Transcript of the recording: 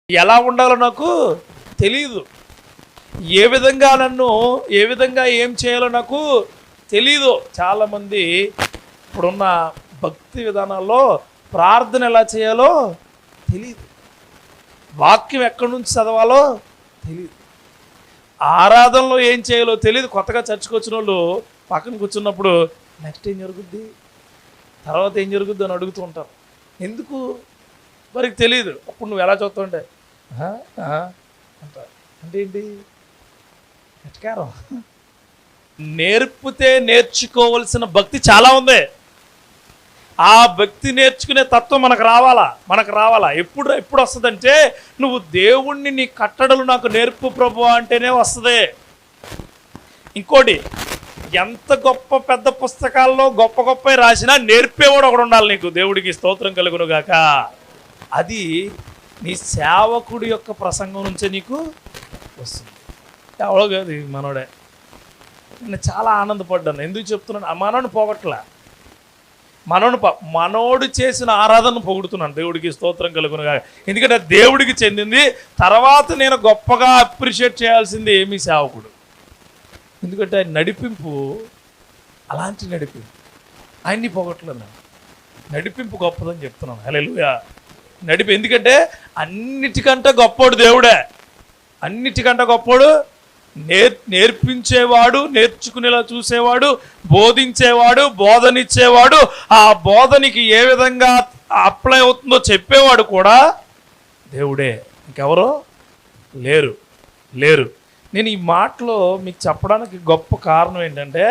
ఎలా ఉండాలో నాకు తెలియదు, ఏ విధంగా ఏం చేయాలో నాకు తెలీదు. చాలామంది ఇప్పుడున్న భక్తి విధానాల్లో ప్రార్థన ఎలా చేయాలో తెలియదు, వాక్యం ఎక్కడి నుంచి చదవాలో తెలియదు, ఆరాధనలో ఏం చేయాలో తెలియదు. కొత్తగా చర్చకు వచ్చిన వాళ్ళు పక్కన కూర్చున్నప్పుడు నెక్స్ట్ ఏం జరుగుద్ది, తర్వాత ఏం జరుగుద్ది అని అడుగుతూ ఉంటారు. ఎందుకు మరికి తెలియదు. అప్పుడు నువ్వు ఎలా చూస్తావంటే అంటారు. అంటే ఏంటి? ఎట్కారం. నేర్పితే నేర్చుకోవలసిన భక్తి చాలా ఉంది. ఆ భక్తి నేర్చుకునే తత్వం మనకు రావాలా. ఎప్పుడు వస్తుందంటే నువ్వు దేవుణ్ణి నీ కట్టడలు నాకు నేర్పు ప్రభు అంటేనే వస్తుంది. ఇంకోటి, ఎంత గొప్ప పెద్ద పుస్తకాల్లో గొప్ప రాసినా నేర్పేవాడు ఒకడు ఉండాలి నీకు. దేవుడికి స్తోత్రం కలుగును గాక. అది నీ సేవకుడి యొక్క ప్రసంగం నుంచే నీకు వస్తుంది. ఎవడో కాదు, మనోడే. నేను చాలా ఆనందపడ్డాను. ఎందుకు చెప్తున్నాను? ఆ మనోడిని పోగొట్టలే, మనోడు చేసిన ఆరాధనను పొగుడుతున్నాను. దేవుడికి స్తోత్రం కలుగును గాక. ఎందుకంటే దేవుడికి చెందింది. తర్వాత నేను గొప్పగా అప్రిషియేట్ చేయాల్సింది ఏమీ సేవకుడు. ఎందుకంటే ఆయన నడిపింపు అలాంటి నడిపింపు. ఆయన్ని పోగొట్టలేదు. నడిపింపు గొప్పదని చెప్తున్నాను. హల్లెలూయా. ఎందుకంటే అన్నిటికంటే గొప్పోడు దేవుడే. అన్నిటికంటే గొప్పోడు. నేర్పించేవాడు, నేర్చుకునేలా చూసేవాడు, బోధించేవాడు, బోధనిచ్చేవాడు, ఆ బోధనికి ఏ విధంగా అప్లై అవుతుందో చెప్పేవాడు కూడా దేవుడే. ఇంకెవరో లేరు. నేను ఈ మాటలో మీకు చెప్పడానికి గొప్ప కారణం ఏంటంటే